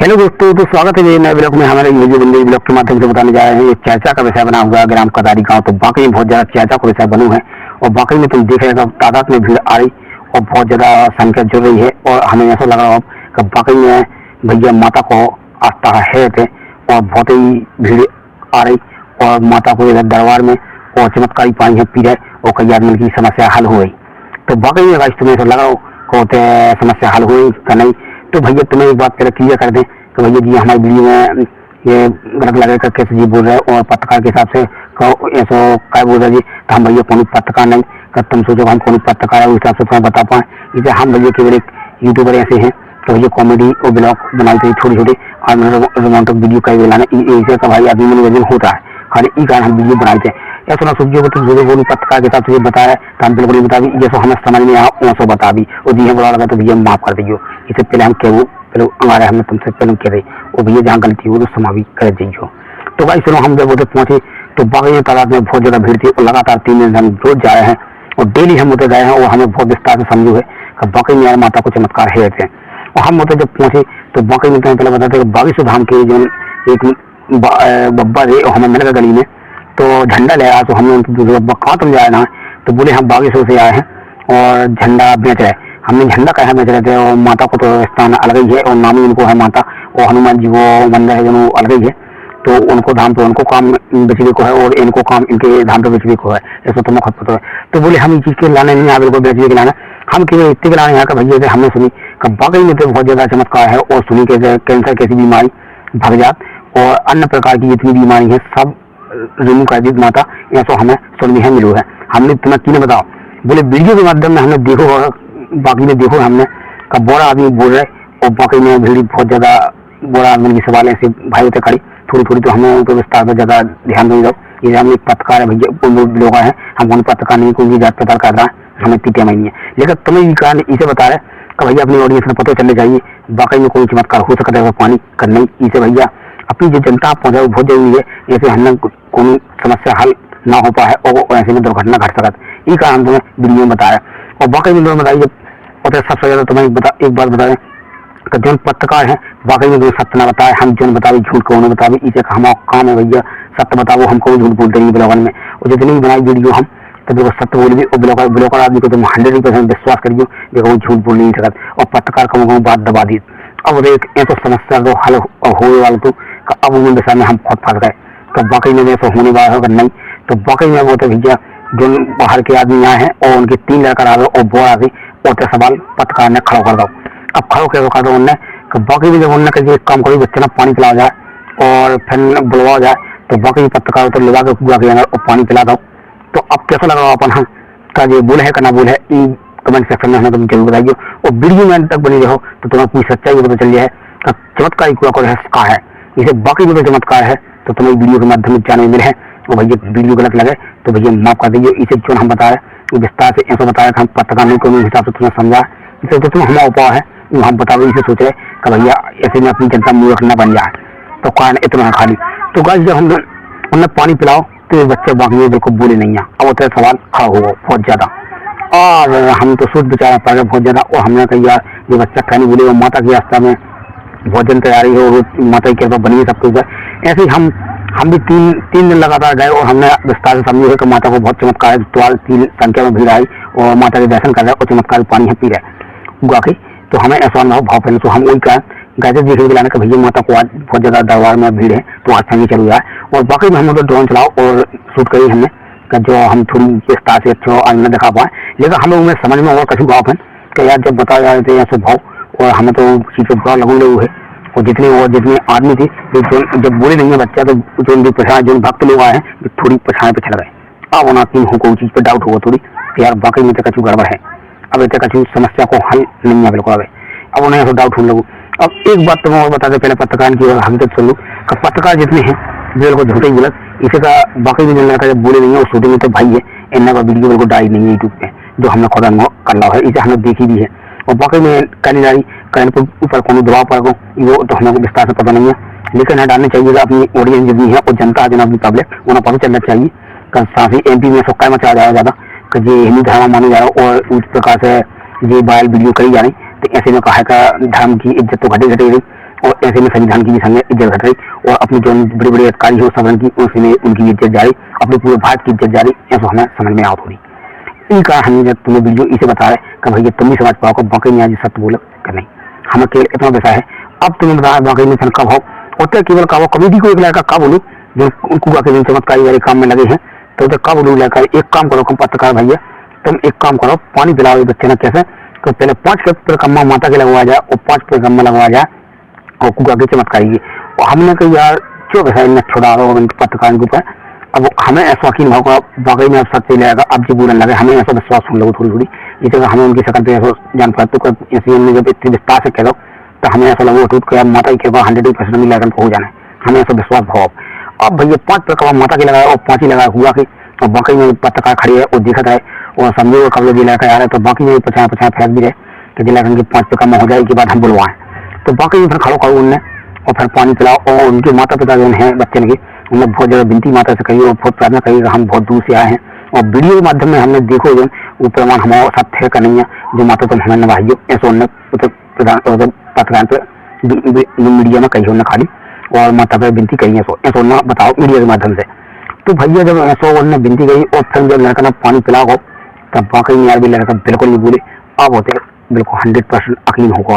Hello दोस्तों, तो स्वागत है ये नए ब्लॉग में। हमारे वीडियो बंदी ब्लॉग के माध्यम से बताने जा रहे हैं। ये चर्चा का विषय बना हुआ है ग्राम कदारी गांव। तो वाकई में बहुत ज्यादा चर्चा का विषय बनो है और वाकई में तुम देख रहे हो तादाद में भीड़ आ रही और बहुत ज्यादा संख्या जुड़ रही है। और हमें ऐसा लग रहा हो कि वाकई में भैया माता को आस्था है थे और बहुत ही भीड़ आ रही और माता को इधर दरबार में और चमत्कारी पानी है पी रहे और कई आदमी की समस्या हल हो गई। तो वाकई में गाइस तुम्हें ऐसा लगा हो समस्या हल हुई का नहीं। तो भैया तुम्हें एक बात पहले क्लियर कर दें कि भैया जी हमारी वीडियो में ये गलत लगेगा कैसे जी बोल रहे हैं और पत्रकार के हिसाब से ऐसा क्या बोल रहे जी। तो हम भैया कौन पत्रकार नहीं कि तुम सोचो हम कौन पत्रकार है उस हिसाब से तुम्हें बता पाए। इसे हम भैया केवल एक यूट्यूबर ऐसे हैं तो भैया कॉमेडी और ब्लॉग बनाते हैं छोटे छोटे और रोमांटिक वीडियो कई बनाने ऐसे का भाई आदमी मनोरंजन होता है खाली ई कारण हम वीडियो बनाते हैं। ऐसा ना सोचिए तो जो बोली पत्रकार के हिसाब से बता रहा है तो हम बिल्कुल नहीं बता दी जैसा हमें समझ में आया वैसा बता दी और जी बुरा लगा तो भैया माफ कर दीजिए। इससे पहले हम कहूँ पहले हमारे हमने तुमसे पहले कह रही और भैया जहाँ गलती हो तो समावी कर दीजिए। तो भाई सुनो हम जब उधर पहुंचे तो बाकी तादाद में बहुत ज्यादा भीड़ थी और लगातार 3 दिन हम रोज जा रहे हैं और डेली हम उधर गए हैं और हमें बहुत विस्तार से समझो है कि बाकी में माता को चमत्कार है थे। और हम उधर जब पहुंचे तो बाकी में पहले बताते कि बागेश्वर धाम के जो एक बब्बा थे और हमें मिल गए गली में तो झंडा ले आया। तो हमने उनकी कहाँ तुम जाए ना तो बोले हम बागेश्वर से आए हैं और झंडा बेच रहे। हमने झंडा कहा बेच रहे थे और माता को तो स्थान अलग ही है और नाम ही उनको है माता और हनुमान जी वो मंदिर है जो अलग ही है। तो उनको धाम पे उनको काम बेचने को है और इनको काम इनके धाम पे बेचने को है ऐसा तुम्हें खुद पता है। तो बोले हम इस चीज के लाने नहीं आगे बेचने के लाना हम केवल इतने के लाने यहाँ का भैया हमने सुनी वाकई में तो बहुत ज्यादा चमत्कार है और सुनी कैसे कैंसर कैसी बीमारी भाग जात और अन्य प्रकार की जितनी बीमारी है सब रिमूव कर दी माता ऐसा हमें सुनने है मिलो है। हमने तुम्हें क्यों बताओ बोले वीडियो के माध्यम में हमने देखो बाकी में देखो हमने का बोरा आदमी बोल रहे और बाकी में भीड़ बहुत ज्यादा बोरा आदमी के सवाल ऐसे भाई होते खड़ी थोड़ी थोड़ी तो हमें उनके विस्तार पर ज्यादा ध्यान नहीं दो। ये हम एक पत्रकार है भैया लोग हैं हम कौन पत्रकार नहीं कोई जात पता कर रहा है हमें पीटे नहीं है लेकिन तुम्हें ये कारण इसे बता रहे कि भैया अपनी ऑडियंस में पता चलने चाहिए वाकई में कोई चमत्कार हो सकता है पानी करना ही इसे भैया अपनी जो जनता पहुंचाए बहुत जरूरी है। ऐसे हमने कोई समस्या हल ना हो पाए और ऐसे में दुर्घटना घट सकती ये कारण तुम्हें वीडियो में बताया और बाकी वीडियो में बताइए और सबसे ज्यादा तुम्हें एक बात बताएं कि जो पत्रकार है वाकई में सत्य ना बताए हम जो बतावे झूठ को बतावे इसे हमारा काम है भैया सत्य बताओ हमको झूठ बोलते नहीं ब्लॉगर में और जितनी भी बनाई वीडियो हम तो देखो सत्य बोलिए और ब्लॉगर आदमी को तुम 100% विश्वास करिए देखो वो झूठ बोल नहीं सकता और पत्रकार को बात दबा दी। अब एक ऐसा समस्या तो हल होने वाला तो अब उन दिशा में हम खुद फंस गए तो बाकी में ऐसा होने वाला होगा नहीं। तो बाकी में वो तो भैया जो बाहर के आदमी यहाँ हैं और उनके 3 लड़का आ गए और बोरा गई और सवाल पत्रकार ने खड़ा कर दो। अब खड़ो कैसे कर दो उनने बाकी भी जब उनने कहीं काम करो बच्चे ना पानी पिला जाए और फिर बुलवा जाए तो बाकी पत्रकार तो लगा के पूरा के और पानी पिला दो। तो अब कैसा लगा अपन हम का ये बोले है का ना बोले है कमेंट सेक्शन में हमें तुम जरूर बताइए और वीडियो में तक बनी रहो तो तुम्हें पूरी सच्चाई पता चल जाए चमत्कारी पूरा का है इसे बाकी जो चमत्कार है तो तुम्हें वीडियो के माध्यम से जानने मिले है और भैया वीडियो गलत लगे तो भैया माफ कर दीजिए। इसे जो हम बता रहे विस्तार से ऐसा बताया कि हम पत्रकार नहीं कोई हिसाब से तुम्हें समझा इसे तो तुम हमारा उपाय है वो हम बताओ इसे सोच रहे कि भैया ऐसे में अपनी जनता मूर्ख न बन जाए तो कारण इतना खाली। तो गाइस जब हम उन्हें पानी पिलाओ तो ये बच्चे बाकी बिल्कुल बोले नहीं है अब होता है सवाल खड़ा हो बहुत ज्यादा और हम तो सोच विचार पा गए बहुत ज्यादा और हमने कहा यार ये बच्चा कहने बोले और माता की आस्था में भोजन तैयारी हो माता की कृपा बनी है सब कुछ। ऐसे ही हम भी तीन दिन लगातार गए और हमने विस्तार से समझी है कि माता को बहुत चमत्कार है 3 संख्या में भीड़ आई और माता के दर्शन कर रहे और चमत्कार पानी है पी रहे बाकी। तो हमें ऐसा अनुभव भाव पहले तो हम वही कहा गए थे देखने के लाने का भैया माता को आज बहुत ज्यादा दरबार में भीड़ है तो आज संगी चल रहा है और बाकी में हम लोग ड्रोन चलाओ और शूट करी हमने जो हम थोड़ी विस्तार से अच्छा आज न दिखा पाए लेकिन हम लोग में समझ में और कछु भाव है कि यार जब बताया जा रहे थे ऐसे भाव और हमें तो चीज पर बुरा लगू है और जितने आदमी थी जब बोले नहीं है बच्चा तो जो पछाड़ जो भक्त लोग आए हैं थोड़ी पछाड़ पे चल गए अब उन्हें की कोई चीज पर डाउट होगा थोड़ी यार बाकी में तो कछु गड़बड़ है अब इतने कछु समस्या को हल नहीं है बिल्कुल अब उन्हें ऐसा डाउट होने लगू। अब एक बात तो मैं और बता दे पहले पत्रकार की हकीकत सुन लूँ पत्रकार जितने हैं बिल्कुल झूठे ही गलत इसे का बाकी भी जनता जब बोले नहीं है और शूटिंग में तो भाई है इन्ना का वीडियो बिल्कुल डाली नहीं है यूट्यूब पे जो हमने खुद अनुभव कर रहा है इसे हमने देखी भी है और बाकी में कहने जा रही कहने पर ऊपर कौन दबाव पड़ गो वो तो हमें विस्तार से पता नहीं है लेकिन यहाँ डालने चाहिए अपनी ऑडियंस जितनी है और जनता जो अपनी पब्लिक उन्हें पता चलना चाहिए साथ ही MP में सक्का मचा जाया ज्यादा कि ये हिंदू धर्म माना जा रहा और उस प्रकार से ये वायरल वीडियो करी जा रही तो ऐसे में कहा का धर्म की इज्जत तो घटे रही और ऐसे में संविधान की भी संग इज्जत घट रही और अपनी जो बड़े बड़े अधिकारी हो सदन की उसमें उनकी इज्जत जा रही, अपने पूरे भारत की इज्जत जा रही। ऐसा हमें समझ में आओ थोड़ी इनका हम जब तुम्हें वीडियो इसे बता रहे कि भैया तुम भी समझ पाओ बाकी में आज सत्य बोल कर नहीं हमें केवल इतना वैसा है। अब तुम्हें बताया बाकी में कब हो होते केवल का कभी को एक लड़का कब बोलू जो उनको आके चमत्कारी वाले काम में लगे हैं तो कब बोलू लड़का एक काम करो कम पत्रकार भैया तुम एक काम करो पानी पिलाओ बच्चे ने कैसे तो पहले 5 परिक्रमा माता के लगवाया जाए और 5 परिक्रमा लगवाया जाए और कुआ के चमत्कारी और हमने कही यार क्यों वैसा इन्हें छोड़ा रहा पत्रकार के ऊपर। अब हमें ऐसा वकील भाव का वाकई में अब सच चले जाएगा अब जी बोलने लगे हमें ऐसा विश्वास सुन लो थोड़ी थोड़ी इस जगह हमें उनकी शकल पे ऐसा जान पाते तो जब इतनी विस्तार से कह दो तो हमें ऐसा लगे टूट कर माता की कृपा 100% मिला हो जाना हमें ऐसा विश्वास भाव। अब भैया 5 परिक्रमा माता की लगाया और 5 ही लगाया हुआ की और बाकी में पत्रकार खड़ी है और देखा है और समझे कब्जा जिला का आ रहा है तो बाकी में 50-50 फेंक भी रहे कि जिला की 5 परिक्रमा हो जाए के बाद हम बुलवाएं तो बाकी में फिर खड़ो करो उनने और फिर पानी पिलाओ और उनके माता पिता जो है बच्चे के उन्होंने बहुत ज़्यादा विनती माता से कही और बहुत प्रार्थना कही हम बहुत दूर से आए हैं और वीडियो के माध्यम में हमने देखो जो वो प्रमाण हमारा सत्य का नहीं है जो माता तुम हमें नभाइयो ऐसा उन्होंने पत्रकार पे मीडिया में कही उन्होंने खाली और माता पे विनती कही है ऐसा उन्होंने बताओ मीडिया के माध्यम से। तो भैया जब ऐसा उन्होंने विनती कही और फिर जब लड़का ने पानी पिलाओ तब वाकई में यार भी लड़का बिल्कुल नहीं बोले अब होते बिल्कुल 100% यकीन होगा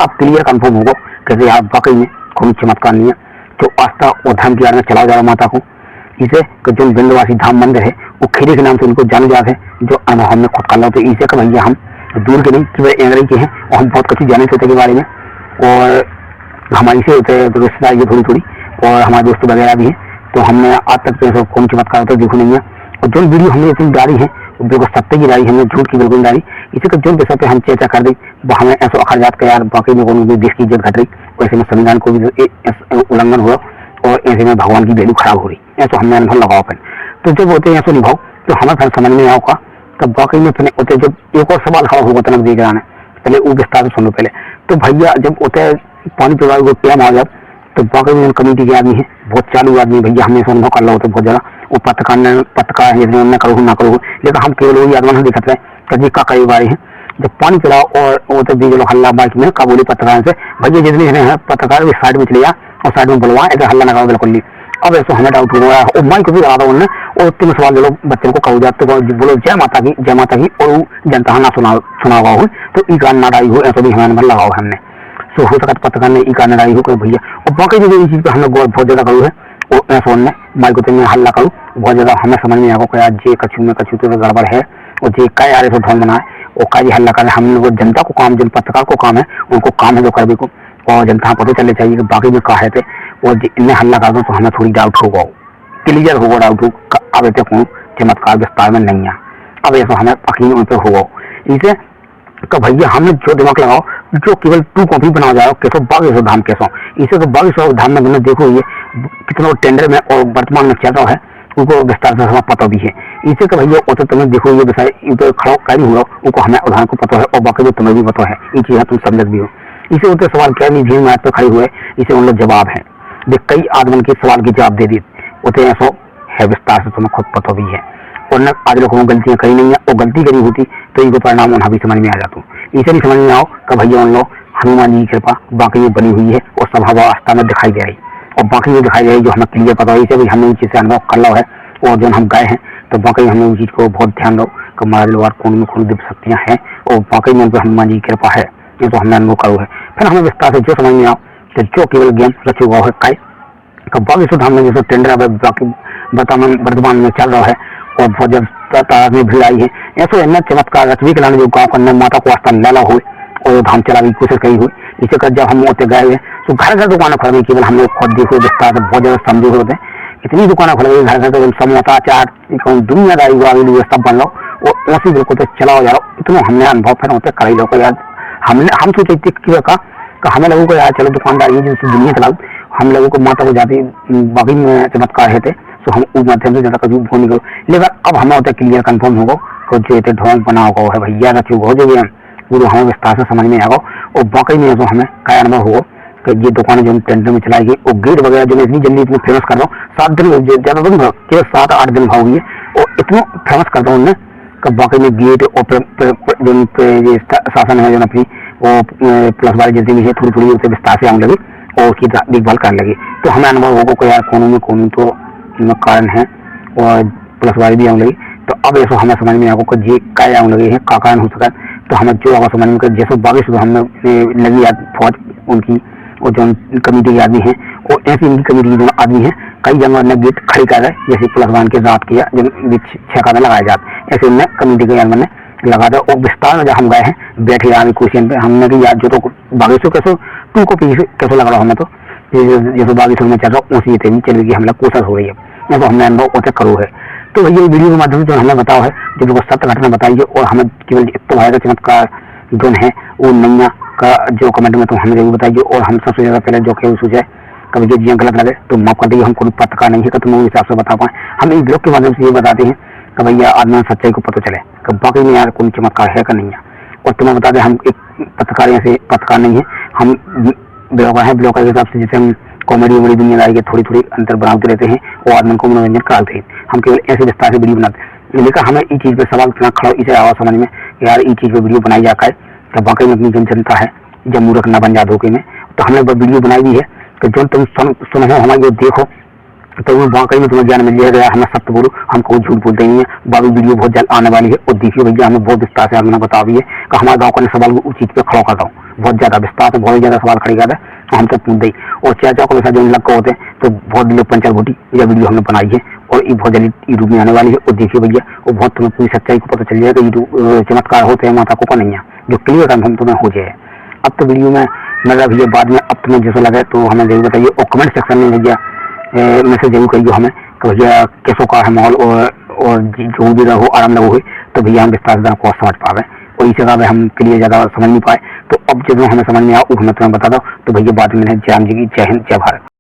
अब क्लियर कन्फर्म होगा कैसे आप वाकई में कोई चमत्कार नहीं है जो आस्था और धर्म की आड़ में चलाओ जा रहा माता को इसे जो विंध्यवासी धाम मंदिर है वो खेड़े के नाम से उनको जाने जाते हैं जो अनुभव हमने खुद कर लो तो इसे का भैया हम दूर के नहीं केवल एंग्रेज के हैं और हम बहुत कुछ जाने होते के बारे में और हमारी से होते हैं रिश्तेदार ये थोड़ी थोड़ी और हमारे दोस्त वगैरह भी हैं तो हमने आज तक तो कौन चमत्कार होता है देखो नहीं है और जो वीडियो हमने इतनी डाली है बिल्कुल सत्य की डाली हमने झूठ की बिल्कुल डाली इसी का जो विषय पे हम चर्चा कर दी वो हमें ऐसा अखराजात का यार बाकी में कौन देश की इज्जत घट रही वैसे में संविधान को भी उल्लंघन हुआ और ऐसे में भगवान की वैल्यू खराब हो रही ऐसा हमने अनुभव लगाओ फिर तो जब होते हैं ऐसा निभाओ तो हमें फिर समझ में आओगा तब बाकी में फिर होते जब एक और सवाल खड़ा होगा तनक देख रहा है पहले वो विस्तार से सुनो पहले तो भैया जब होते है पानी पिवा को प्याम आ जब तो बाकी में कमेटी के आदमी है बहुत चालू आदमी भैया हमने अनुभव कर लो तो बहुत ज्यादा वो पत्रकार है करो ना करो लेकिन हम केवल वही आदमी दिखते हैं कभी का कई बार है जब पानी पिलाओ और वो तो दी हल्ला बाइक में काबूली पत्रकार से भैया जितने हैं पत्रकार भी साइड में चले जा और साइड में बुलवा ऐसे हल्ला लगा बिल्कुल अब ऐसा हमें डाउट हुआ और माइक भी लगा उन्होंने और 3 सवाल जो बच्चों को कहो जाते बोलो जय माता की और जनता ना सुना हुआ हो तो ई कारण नाराई हो ऐसा भी हमें नंबर लगाओ हमने सो हो सकता पत्रकार ने ई कारण नाराई हो कोई भैया और बाकी जो इस चीज पर हमने गौर बहुत ज्यादा करू है और ऐसा उन्होंने माइक को हल्ला करूँ बहुत ज्यादा हमें समझ में आएगा यार जे कछु में कछु तो गड़बड़ है और जे का यार ऐसा ढोल बनाए और का हल्ला कर हम लोग जनता को काम जन पत्रकार को काम है उनको काम है जो कर को और जनता को पता चलने चाहिए कि बाकी में कहा है और इन्हें हल्ला कर दो तो हमें थोड़ी डाउट होगा क्लियर होगा डाउट अब ऐसे कौन चमत्कार विस्तार में नहीं है अब ऐसा हमें यकीन उन पर होगा इसे तो भैया हमने जो दिमाग लगाओ जो केवल 2 कॉपी बनाओ जाओ कैसो बागेश्वर धाम कैसो इसे तो बागेश्वर धाम में मैंने देखो ये कितना टेंडर में और वर्तमान में चल रहा है उनको विस्तार से पता भी है इसे का भैया तो तुम्हें देखो ये विषय इनको खड़ा कार्य हुआ उनको हमें उदाहरण को पता है और बाकी तुम्हें भी पता है ये चीजें तुम समझ भी हो इसे होते सवाल क्या नहीं भीड़ में पे खड़े हुए इसे उन लोग जवाब है देख कई आदमी के सवाल के जवाब दे दी होते ऐसा है विस्तार से तुम्हें खुद पता भी है और न आज लोगों को गलतियां करी नहीं है और गलती करी होती तो इनको परिणाम उन्हें भी समझ में आ जाता इसे नहीं समझ में आओ कि भैया उन लोग हनुमान जी की कृपा बाकी में बनी हुई है और सभा आस्था में दिखाई दे रही और बाकी में दिखाई दे रही जो हमें क्लियर पता है इसे भी हमने उस चीज से अनुभव कर लो है और जो हम गए हैं तो बाकी हमने उस चीज को बहुत ध्यान दो कि महाराज लोग कौन में कौन दिव्य शक्तियां हैं और बाकी में उन पर हनुमान जी की कृपा है ये तो हमने अनुभव करो है फिर हमें विस्तार से जो समझ में आओ कि जो केवल ज्ञान रचे हुआ है काय बागेश्वर धाम में जैसे टेंडर बाकी वर्तमान में चल रहा है और बहुत ज्यादा में भीड़ आई है ऐसा इन्हें चमत्कार रचवी के लाने जो गाँव करने माता को आस्था लाला हुए और धाम चलाने की कोशिश करी हुई इसे कर जब हम होते गए हुए तो घर घर दुकानें खोल गई केवल हमने खुद देखो विस्तार से बहुत ज्यादा समझे होते हैं इतनी दुकानें खोल गई घर घर समोसा चाट दुनियादारी हुआ सब बन लो और ऐसी बिल्कुल तो चलाओ जा रहा इतना हमने अनुभव फिर होते कर लो को यार हम सोचे का हमें लोगों को यार चलो दुकानदारी जैसे दुनिया चलाओ हम लोगों को माता को जाती बाकी में चमत्कार है तो हम उस माध्यम से ज्यादा कभी फोन नहीं करो लेकिन अब हमें होता क्लियर कंफर्म होगा कि जो इतने ढोंग बना होगा है भैया रचू हो जो वो हमें विस्तार से समझ में आएगा और बाकी में तो हमें क्या अनुभव होगा कि ये दुकानें जो टेंडर में चलाई गई और गेट वगैरह जो इतनी जल्दी इतनी फेमस कर रहा हूँ 7 दिन ज्यादा दिन केवल 7-8 दिन भाव हुई है और इतना फेमस कर रहा हूँ उनने कि बाकी में गेट और जो शासन है जो अपनी और पुलिस वाले जितने भी है थोड़ी थोड़ी उसे विस्तार से आने लगे और उसकी देखभाल करने लगे। तो हमें अनुभव होगा कि यार कौन तो कारण है और पुलिस वाले भी आने लगे। तो अब ऐसा हमें समझ में आगे कि ये क्या आने लगे हैं, क्या कारण हो सका। तो हमें जो आगे समझ में जैसे बाकी सुबह हमें लगी फौज उनकी और जो कमेटी के आदमी हैं और ऐसी इनकी कमेटी के जो आदमी हैं कई जगह ने गेट खड़ी कर रहे, जैसे पुलिस वाहन के रात किया जो छेका में लगाए जाते, ऐसे उनने कमेटी के ने लगा दिया। और विस्तार में जब हम गए हैं बैठे आदमी क्वेश्चन पे हमने कि यार जो तो बागेश्वर कैसे टू को पीछे कैसे लग रहा हमें तो जैसे बागेश्वर में चल रहा उसी चल रही है, हमें कोशिश हो रही है तो हमने अनुभव उसे करो है। तो ये वीडियो के माध्यम से जो हमें बताओ है जो लोग सत्य घटना बताई है और हमें केवल इतना है चमत्कार जो है वो नैया का जो कमेंट में तो हमें जरूर बताइए। और हम सबसे ज्यादा पहले जो केवल सोचा है कभी जो जिया गलत लगे तो माफ कर दीजिए, हम कोई पत्रकार नहीं है कि तुम उस हिसाब से बता पाए। हम इस ब्लॉग के माध्यम से ये बताते हैं कि भैया आदमी सच्चाई को पता चले कि बाकी में यार कोई चमत्कार है कि नहीं है। और तुम्हें बता दें हम एक पत्रकार से पत्रकार नहीं है, हम ब्लॉगर हैं। ब्लॉगर के हिसाब से जैसे हम कॉमेडी वमेडी दुनियादारी के थोड़ी थोड़ी अंतर बनाते रहते हैं और आदमी को मनोरंजन कराते हैं। हम केवल ऐसे विस्तार से वीडियो बनाते हैं, लेकिन हमें इस चीज़ पे सवाल इतना खड़ा इसे आवाज समझ में यार इस चीज़ पे वीडियो बनाई जाता है तो बाकी में अपनी जनता है जब मूर्ख न बन जा धोखे में। तो हमने वीडियो बनाई भी है कि जो तुम सुनो हमारे जो देखो तो वो वाकई में तुम्हें ज्ञान मिल जाएगा। हमें सत्य बोलो, हम कोई झूठ बोलते नहीं है। बाकी वीडियो बहुत जल्द आने वाली है और देखिए भैया हमें बहुत विस्तार से हमने बता भी है कि हमारे गाँव का सवाल उस चीज़ पे खड़ा करता हूँ, बहुत ज्यादा विस्तार से बहुत ज्यादा सवाल खड़ी करता है तो हम सब पूछ दी। और चाचा को वैसा जो लग होते हैं तो बहुत लोग पंचायत घोटी यह वीडियो हमने बनाई है और ये बहुत जल्दी यूट्यूब में आने वाली है। और देखिए भैया वो बहुत तुम्हें पूरी सच्चाई को पता चल जाएगा। यूट्यूब चमत्कार होते हैं माता को नहीं है जो क्लियर हम तुम्हें हो जाए। अब तो वीडियो में मतलब भैया बाद में अब तुम्हें जैसा लगे तो हमें जरूर बताइए और कमेंट सेक्शन में भैया मैसेज जरूर करिए हमें कि भैया कैसो का है माहौल और जो भी रहो आराम लगे हुए तो भैया हम विस्तार से को समझ पावे और इस जगह में हम क्लियर ज़्यादा समझ नहीं पाए। तो अब जब हमें समझ में आओ हमें तुम्हें बता दो तो भैया बाद में जय राम जी की जय हिंद जय भारत।